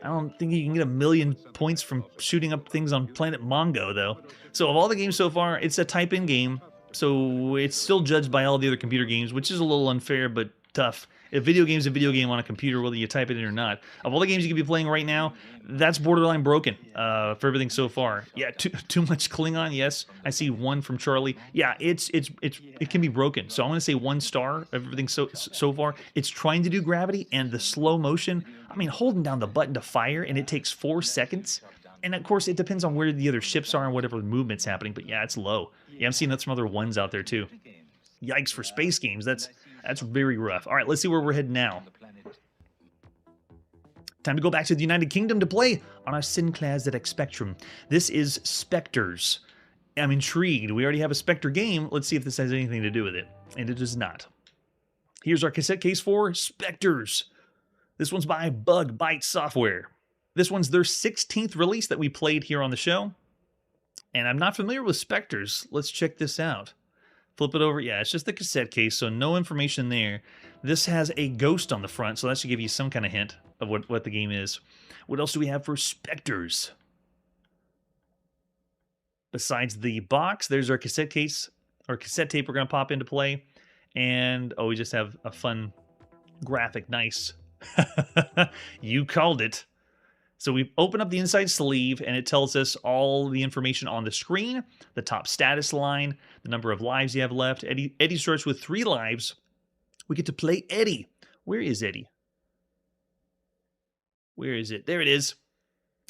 I don't think you can get 1 million points from shooting up things on planet Mongo, though. So of all the games so far, it's a type-in game, so it's still judged by all the other computer games, which is a little unfair, but tough. If video game's a video game on a computer, whether you type it in or not. Of all the games you could be playing right now, that's borderline broken for everything so far. Yeah, too much Klingon, yes. I see 1 from Charlie. Yeah, it can be broken. So I'm going to say 1 star, everything so far. It's trying to do gravity and the slow motion. I mean, holding down the button to fire, and it takes 4 seconds. And of course, it depends on where the other ships are and whatever movement's happening. But yeah, it's low. Yeah, I'm seeing that some other 1s out there too. Yikes for space games. That's very rough. All right, let's see where we're heading now. Time to go back to the United Kingdom to play on our Sinclair ZX Spectrum. This is Spectres. I'm intrigued. We already have a Spectre game. Let's see if this has anything to do with it. And it does not. Here's our cassette case for Spectres. This one's by Bug Byte Software. This one's their 16th release that we played here on the show. And I'm not familiar with Spectres. Let's check this out. Flip it over. Yeah, it's just the cassette case, so no information there. This has a ghost on the front, so that should give you some kind of hint of what the game is. What else do we have for Spectres? Besides the box, there's our cassette case, or cassette tape we're going to pop into play. And, oh, we just have a fun graphic. Nice. You called it. So we open up the inside sleeve, and it tells us all the information on the screen, the top status line, the number of lives you have left. Eddie starts with 3 lives. We get to play Eddie. Where is Eddie? Where is it? There it is.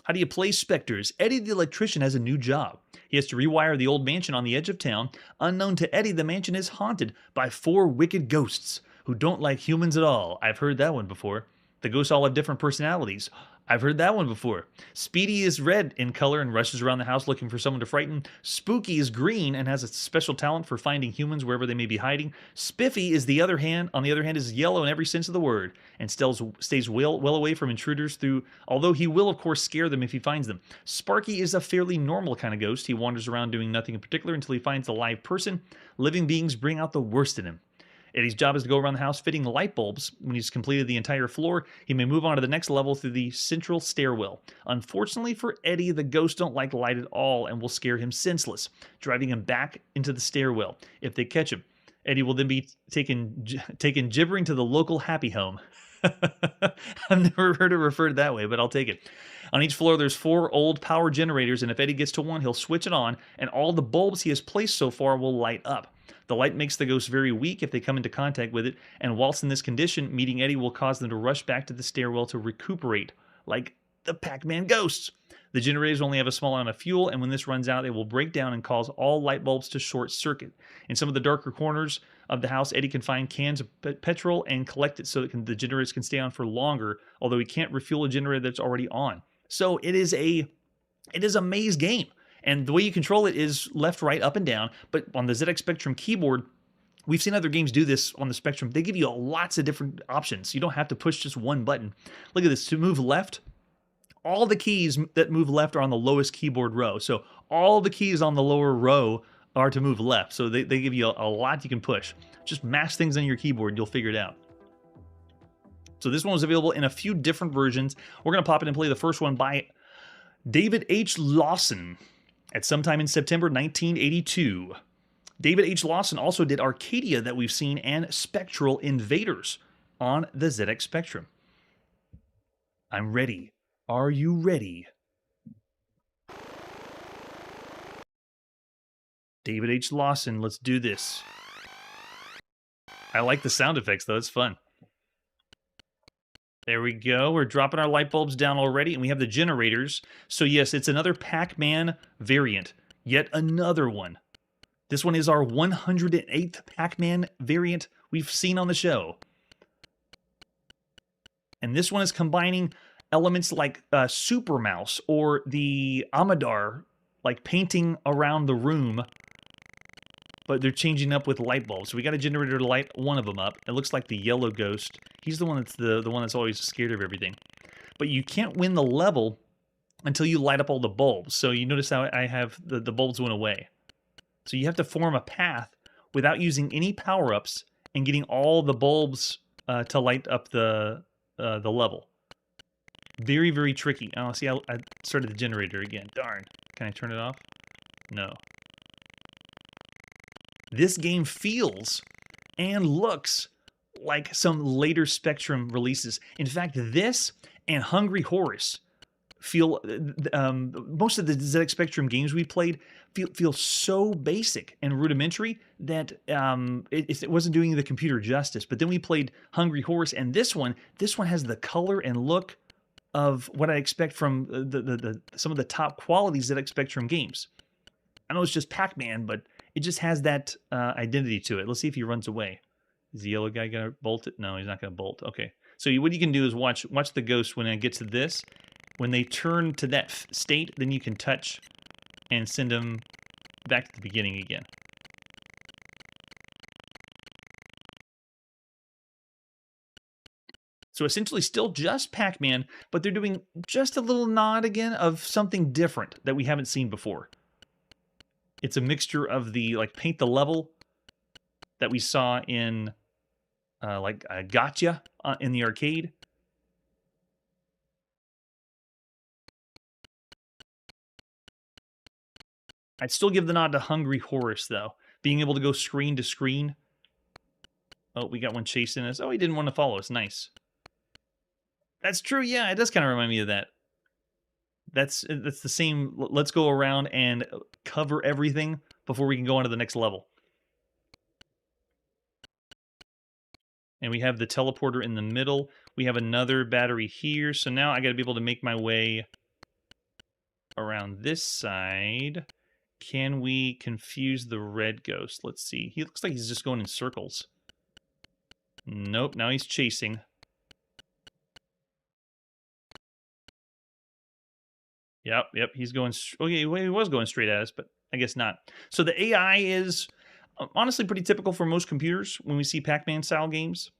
How do you play Spectres? Eddie the electrician has a new job. He has to rewire the old mansion on the edge of town. Unknown to Eddie, the mansion is haunted by 4 wicked ghosts who don't like humans at all. I've heard that one before. The ghosts all have different personalities. I've heard that one before. Speedy is red in color and rushes around the house looking for someone to frighten. Spooky is green and has a special talent for finding humans wherever they may be hiding. Spiffy is on the other hand, is yellow in every sense of the word and stays well away from intruders although he will of course scare them if he finds them. Sparky is a fairly normal kind of ghost. He wanders around doing nothing in particular until he finds a live person. Living beings bring out the worst in him. Eddie's job is to go around the house fitting light bulbs. When he's completed the entire floor, he may move on to the next level through the central stairwell. Unfortunately for Eddie, the ghosts don't like light at all and will scare him senseless, driving him back into the stairwell. If they catch him, Eddie will then be taken gibbering to the local happy home. I've never heard it referred that way, but I'll take it. On each floor, there's 4 old power generators, and if Eddie gets to one, he'll switch it on, and all the bulbs he has placed so far will light up. The light makes the ghosts very weak if they come into contact with it, and whilst in this condition, meeting Eddie will cause them to rush back to the stairwell to recuperate, like the Pac-Man ghosts. The generators only have a small amount of fuel, and when this runs out, they will break down and cause all light bulbs to short circuit. In some of the darker corners of the house, Eddie can find cans of petrol and collect it so that the generators can stay on for longer, although he can't refuel a generator that's already on. So it is a maze game. And the way you control it is left, right, up, and down. But on the ZX Spectrum keyboard, we've seen other games do this on the Spectrum. They give you lots of different options. You don't have to push just one button. Look at this. To move left, all the keys that move left are on the lowest keyboard row. So all the keys on the lower row are to move left. So they give you a lot you can push. Just mash things on your keyboard. You'll figure it out. So this one was available in a few different versions. We're going to pop in and play the first one by David H. Lawson at sometime in September 1982. David H. Lawson also did Arcadia that we've seen and Spectral Invaders on the ZX Spectrum. I'm ready. Are you ready? David H. Lawson, let's do this. I like the sound effects though, it's fun. There we go. We're dropping our light bulbs down already, and we have the generators. So yes, it's another Pac-Man variant. Yet another one. This one is our 108th Pac-Man variant we've seen on the show. And this one is combining elements like Super Mouse or the Amadar, like painting around the room, but they're changing up with light bulbs. So we got a generator to light one of them up. It looks like the yellow ghost. He's the one that's the one that's always scared of everything. But you can't win the level until you light up all the bulbs. So you notice how I have the bulbs went away. So you have to form a path without using any power-ups and getting all the bulbs to light up the level. Very, very tricky. Oh, see, I started the generator again. Darn. Can I turn it off? No. This game feels and looks like some later Spectrum releases. In fact, this and Hungry Horse feel... most of the ZX Spectrum games we played feel so basic and rudimentary that it wasn't doing the computer justice. But then we played Hungry Horse, and this one has the color and look of what I expect from some of the top quality ZX Spectrum games. I know it's just Pac-Man, but it just has that identity to it. Let's see if he runs away. Is the yellow guy going to bolt it? No, he's not going to bolt. Okay. So what you can do is watch the ghost when it gets to this. When they turn to that state, then you can touch and send them back to the beginning again. So essentially still just Pac-Man, but they're doing just a little nod again of something different that we haven't seen before. It's a mixture of the paint the level that we saw in Gotcha in the arcade. I'd still give the nod to Hungry Horse though, being able to go screen to screen. Oh, we got one chasing us. Oh, he didn't want to follow us. Nice. That's true. Yeah, it does kind of remind me of that. That's the same. Let's go around and cover everything before we can go on to the next level. And we have the teleporter in the middle. We have another battery here. So now I got to be able to make my way around this side. Can we confuse the red ghost? Let's see. He looks like he's just going in circles. Nope, now he's chasing. Yep, he's going... Okay, well, he was going straight at us, but I guess not. So the AI is honestly pretty typical for most computers when we see Pac-Man style games.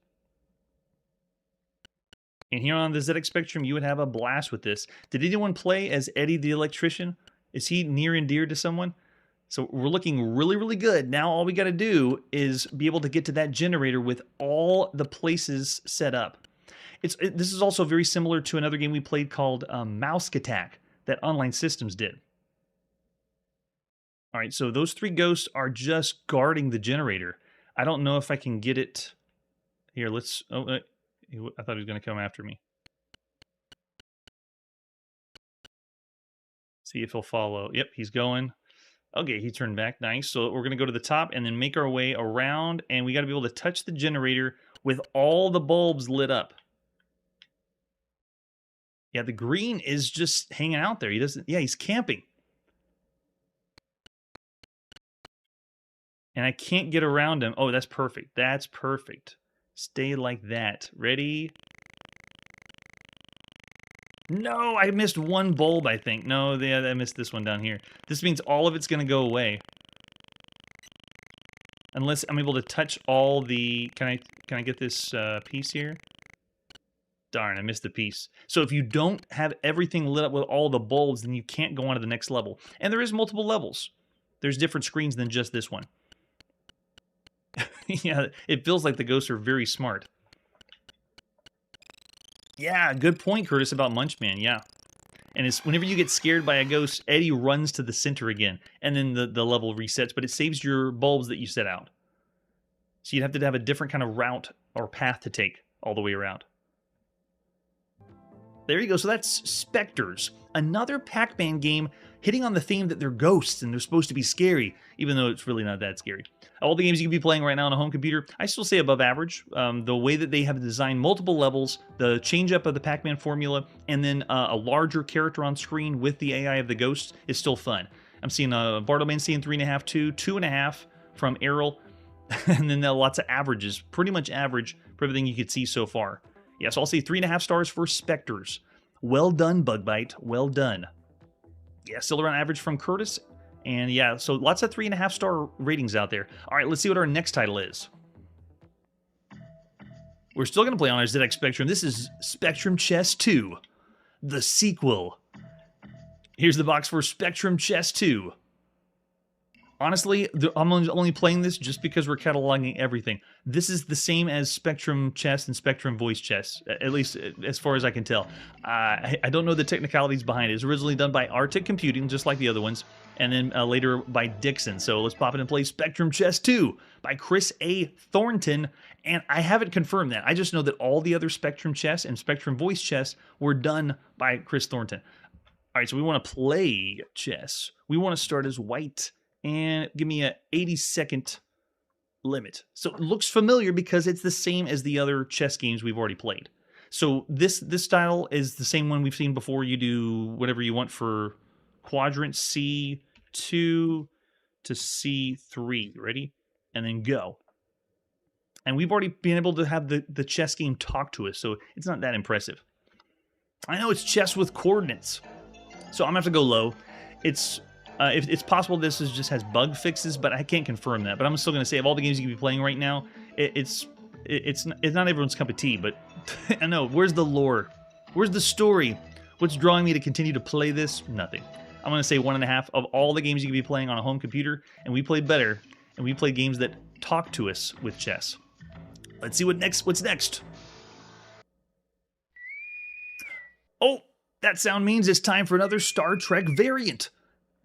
And here on the ZX Spectrum, you would have a blast with this. Did anyone play as Eddie the Electrician? Is he near and dear to someone? So we're looking really, really good. Now all we got to do is be able to get to that generator with all the places set up. This is also very similar to another game we played called Mouse Attack that Online Systems did. All right, so those three ghosts are just guarding the generator. I don't know if I can get it. Here, let's... Oh, I thought he was going to come after me. See if he'll follow. Yep, he's going. Okay, he turned back. Nice. So we're going to go to the top and then make our way around. And we got to be able to touch the generator with all the bulbs lit up. Yeah, the green is just hanging out there. He doesn't... Yeah, he's camping. And I can't get around him. Oh, that's perfect. That's perfect. Stay like that. Ready? No, I missed one bulb, I think. No, I missed this one down here. This means all of it's going to go away. Unless I'm able to touch all the... Can I get this piece here? Darn, I missed the piece. So if you don't have everything lit up with all the bulbs, then you can't go on to the next level. And there is multiple levels. There's different screens than just this one. Yeah, it feels like the ghosts are very smart. Yeah, good point, Curtis, about Munchman, yeah. And it's whenever you get scared by a ghost, Eddie runs to the center again, and then the level resets, but it saves your bulbs that you set out. So you'd have to have a different kind of route or path to take all the way around. There you go, so that's Spectres. Another Pac-Man game hitting on the theme that they're ghosts and they're supposed to be scary, even though it's really not that scary. All the games you can be playing right now on a home computer, I still say above average. The way that they have designed multiple levels, the change-up of the Pac-Man formula, and then a larger character on screen with the AI of the ghosts is still fun. I'm seeing Bartleman seeing 3.5, 2.5 from Errol, and then lots of averages, pretty much average for everything you could see so far. Yeah, so I'll say 3.5 stars for Spectres. Well done, Bugbite. Well done. Yeah, still around average from Curtis. And yeah, so lots of 3.5 star ratings out there. All right, let's see what our next title is. We're still going to play on our ZX Spectrum. This is Spectrum Chess 2, the sequel. Here's the box for Spectrum Chess 2. Honestly, I'm only playing this just because we're cataloging everything. This is the same as Spectrum Chess and Spectrum Voice Chess, at least as far as I can tell. I don't know the technicalities behind it. It was originally done by Arctic Computing, just like the other ones, and then later by Dixon. So let's pop in and play Spectrum Chess 2 by Chris A. Thornton. And I haven't confirmed that. I just know that all the other Spectrum Chess and Spectrum Voice Chess were done by Chris Thornton. All right, so we want to play chess. We want to start as white. And give me a 80-second limit. So it looks familiar because it's the same as the other chess games we've already played. So this style is the same one we've seen before. You do whatever you want for quadrant C2 to C3. Ready? And then go. And we've already been able to have the chess game talk to us, so it's not that impressive. I know it's chess with coordinates. So I'm going to have to go low. It's possible this just has bug fixes, but I can't confirm that. But I'm still going to say, of all the games you can be playing right now, it's not everyone's cup of tea, but I know. Where's the lore? Where's the story? What's drawing me to continue to play this? Nothing. I'm going to say 1.5 of all the games you can be playing on a home computer, and we play better, and we play games that talk to us with chess. Let's see what's next. Oh, that sound means it's time for another Star Trek variant.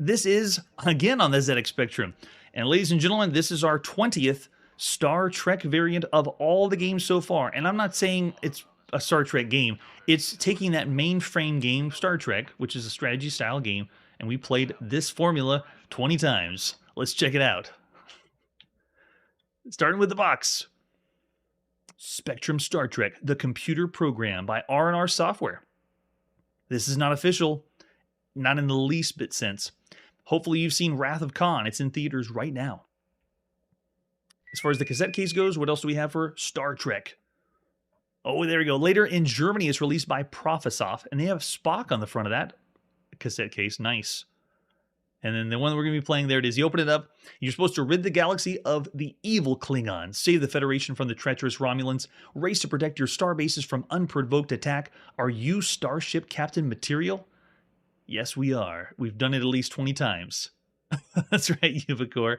This is, again, on the ZX Spectrum. And ladies and gentlemen, this is our 20th Star Trek variant of all the games so far. And I'm not saying it's a Star Trek game. It's taking that mainframe game, Star Trek, which is a strategy style game, and we played this formula 20 times. Let's check it out. Starting with the box. Spectrum Star Trek, the computer program by R&R Software. This is not official, not in the least bit sense. Hopefully you've seen Wrath of Khan. It's in theaters right now. As far as the cassette case goes, what else do we have for Star Trek? Oh, there we go. Later in Germany, it's released by Profisoft, and they have Spock on the front of that cassette case. Nice. And then the one we're going to be playing, there it is. You open it up. You're supposed to rid the galaxy of the evil Klingons, save the Federation from the treacherous Romulans, race to protect your star bases from unprovoked attack. Are you Starship Captain material? Yes, we are. We've done it at least 20 times. That's right, Yuvakor.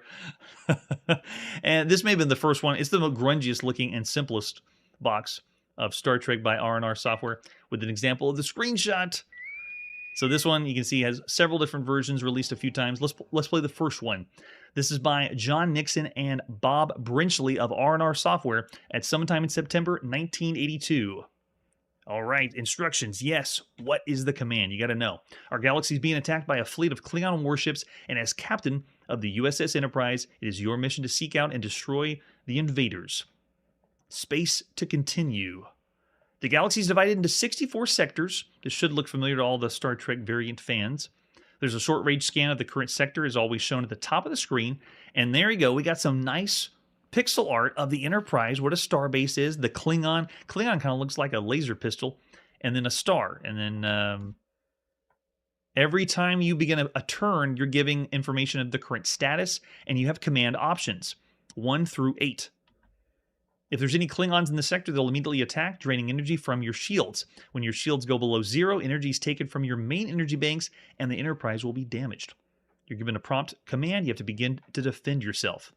And this may have been the first one. It's the most grungiest looking and simplest box of Star Trek by R&R Software with an example of the screenshot. So this one, you can see, has several different versions released a few times. Let's play the first one. This is by John Nixon and Bob Brinchley of R&R Software at sometime in September 1982. All right, instructions. Yes, what is the command? You got to know. Our galaxy is being attacked by a fleet of Klingon warships, and as captain of the USS Enterprise, it is your mission to seek out and destroy the invaders. Space to continue. The galaxy is divided into 64 sectors. This should look familiar to all the Star Trek variant fans. There's a short-range scan of the current sector, is always shown at the top of the screen. And there you go. We got some nice pixel art of the Enterprise, what a star base is. The Klingon. Klingon kind of looks like a laser pistol. And then a star. And then every time you begin a turn, you're giving information of the current status. And you have command options, 1 through 8. If there's any Klingons in the sector, they'll immediately attack, draining energy from your shields. When your shields go below 0, energy is taken from your main energy banks, and the Enterprise will be damaged. You're given a prompt command. You have to begin to defend yourself.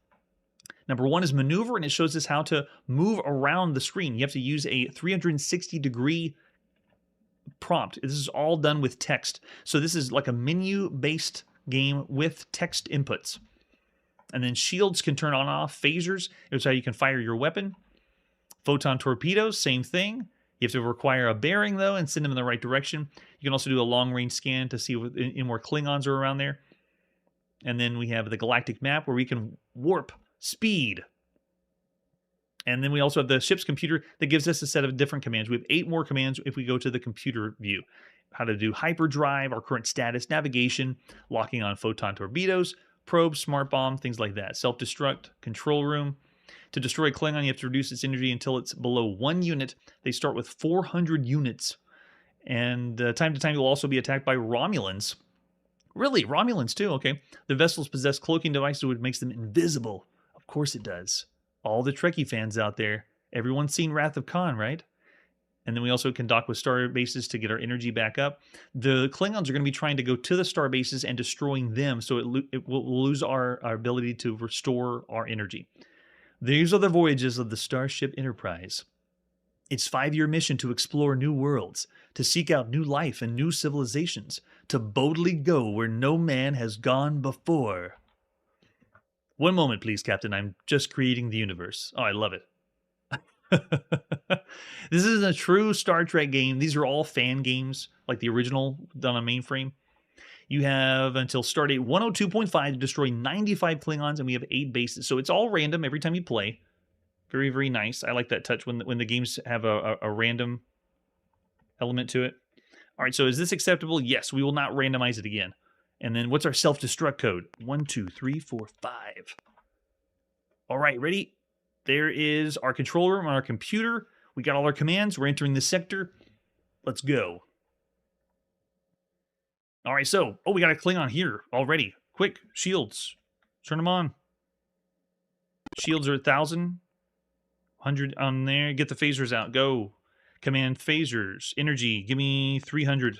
Number 1 is maneuver, and it shows us how to move around the screen. You have to use a 360-degree prompt. This is all done with text. So this is like a menu-based game with text inputs. And then shields can turn on and off. Phasers, it's how you can fire your weapon. Photon torpedoes, same thing. You have to require a bearing, though, and send them in the right direction. You can also do a long-range scan to see where Klingons are around there. And then we have the galactic map where we can warp speed. And then we also have the ship's computer that gives us a set of different commands. We have 8 more commands if we go to the computer view. How to do hyperdrive, our current status, navigation, locking on photon torpedoes, probe, smart bomb, things like that. Self-destruct, control room. To destroy Klingon, you have to reduce its energy until it's below 1 unit. They start with 400 units. And time to time, you'll also be attacked by Romulans. Really? Romulans too? Okay. The vessels possess cloaking devices which makes them invisible. Of course it does. All the Trekkie fans out there, everyone's seen Wrath of Khan, right? And then we also can dock with star bases to get our energy back up. The Klingons are going to be trying to go to the star bases and destroying them, so it will lose our ability to restore our energy. These are the voyages of the Starship Enterprise. Its 5-year mission to explore new worlds, to seek out new life and new civilizations, to boldly go where no man has gone before. One moment, please, Captain. I'm just creating the universe. Oh, I love it. This isn't a true Star Trek game. These are all fan games, like the original done on mainframe. You have until stardate 102.5 to destroy 95 Klingons, and we have 8 bases. So it's all random every time you play. Very, very nice. I like that touch when the games have a random element to it. All right, so is this acceptable? Yes, we will not randomize it again. And then what's our self-destruct code? 1, 2, 3, 4, 5. All right, ready? There is our control room on our computer. We got all our commands. We're entering the sector. Let's go. All right, so, we got a Klingon here already. Quick, shields. Turn them on. Shields are 1,000. 100 on there. Get the phasers out. Go. Command phasers. Energy. Give me 300.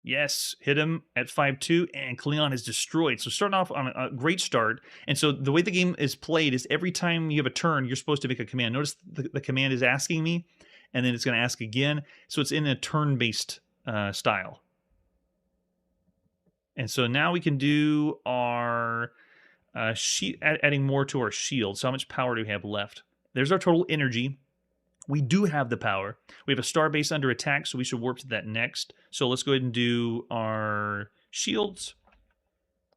Yes, hit him at 5-2, and Klingon is destroyed. So starting off on a great start. And so the way the game is played is every time you have a turn, you're supposed to make a command. Notice the command is asking me, and then it's going to ask again. So it's in a turn-based style. And so now we can do our Adding more to our shield. So how much power do we have left? There's our total energy. We do have the power. We have a star base under attack, so we should warp to that next. So let's go ahead and do our shields.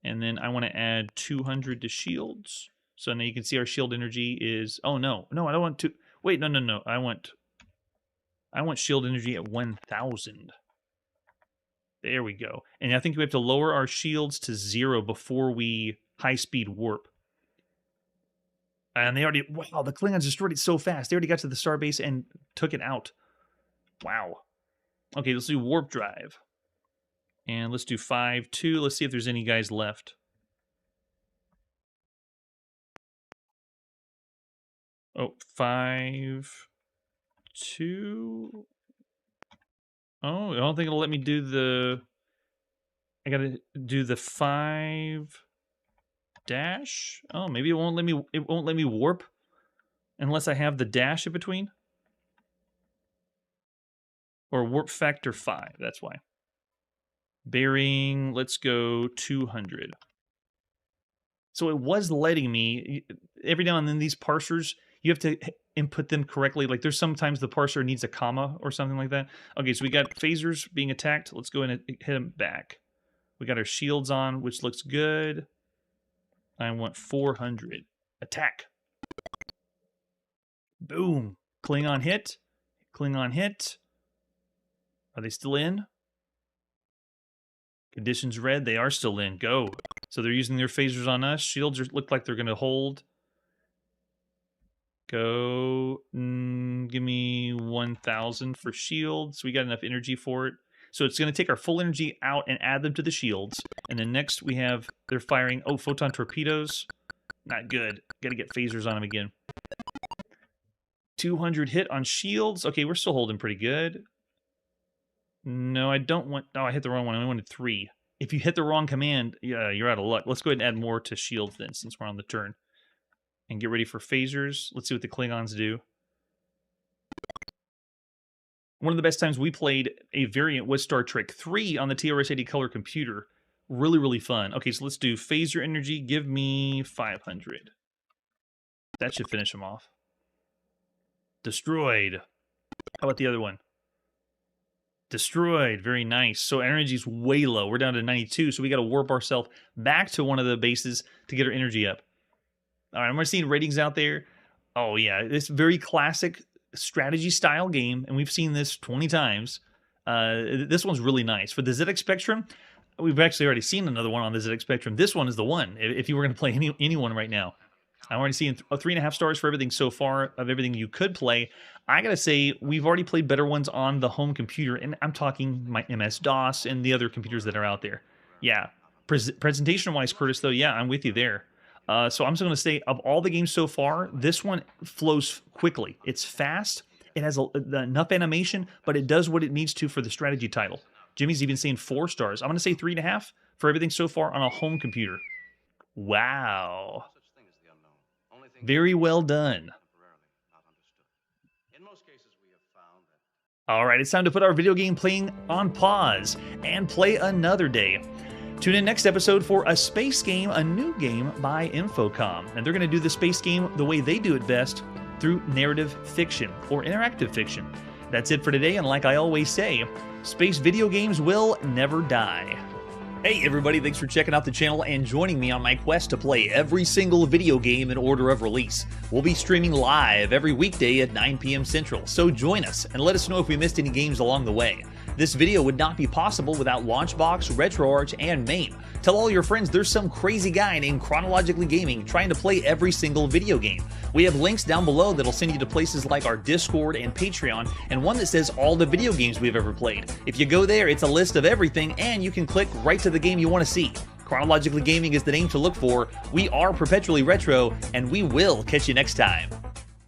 And then I want to add 200 to shields. So now you can see our shield energy is... Oh, no. No, I don't want to... Wait, no. I want shield energy at 1,000. There we go. And I think we have to lower our shields to 0 before we high-speed warp. And they already... Wow, the Klingons destroyed it so fast. They already got to the starbase and took it out. Wow. Okay, let's do warp drive. And let's do 5-2. Let's see if there's any guys left. Oh, 5-2. Oh, I don't think it'll let me do the... I gotta do the 5... dash? Oh, maybe it won't let me warp unless I have the dash in between. Or warp factor 5, that's why. Bearing, let's go 200. So it was letting me, every now and then these parsers, you have to input them correctly. Like there's sometimes the parser needs a comma or something like that. Okay, so we got phasers being attacked. Let's go in and hit them back. We got our shields on, which looks good. I want 400. Attack. Boom. Klingon hit. Klingon hit. Are they still in? Conditions red. They are still in. Go. So they're using their phasers on us. Shields look like they're going to hold. Go. Give me 1,000 for shields. We got enough energy for it. So it's going to take our full energy out and add them to the shields. And then next we have, they're firing, oh, photon torpedoes. Not good. Got to get phasers on them again. 200 hit on shields. Okay, we're still holding pretty good. No, I don't want, oh, I hit the wrong one. I wanted 3. If you hit the wrong command, yeah, you're out of luck. Let's go ahead and add more to shields then, since we're on the turn. And get ready for phasers. Let's see what the Klingons do. One of the best times we played a variant was Star Trek 3 on the TRS-80 color computer. Really, really fun. Okay, so let's do phaser energy. Give me 500. That should finish them off. Destroyed. How about the other one? Destroyed. Very nice. So energy's way low. We're down to 92, so we got to warp ourselves back to one of the bases to get our energy up. All right, I'm seeing ratings out there. Oh, yeah. It's very classic strategy style game, and we've seen this 20 times. This one's really nice. For the ZX Spectrum, we've actually already seen another one on the ZX Spectrum. This one is the one, if you were going to play anyone right now. I'm already seeing 3.5 stars for everything so far, of everything you could play. I gotta say, we've already played better ones on the home computer, and I'm talking my MS-DOS and the other computers that are out there. Yeah, presentation-wise, Curtis, though, yeah, I'm with you there. So I'm just going to say, of all the games so far, this one flows quickly. It's fast. It has enough animation, but it does what it needs to for the strategy title. Jimmy's even saying 4 stars. I'm going to say 3.5 for everything so far on a home computer. Wow. Very well done. All right, it's time to put our video game playing on pause and play another day. Tune in next episode for a space game, a new game by Infocom. And they're going to do the space game the way they do it best, through narrative fiction or interactive fiction. That's it for today, and like I always say, space video games will never die. Hey everybody, thanks for checking out the channel and joining me on my quest to play every single video game in order of release. We'll be streaming live every weekday at 9 p.m. Central, so join us and let us know if we missed any games along the way. This video would not be possible without Launchbox, RetroArch, and MAME. Tell all your friends there's some crazy guy named Chronologically Gaming trying to play every single video game. We have links down below that'll send you to places like our Discord and Patreon, and one that says all the video games we've ever played. If you go there, it's a list of everything, and you can click right to the game you want to see. Chronologically Gaming is the name to look for. We are perpetually retro, and we will catch you next time.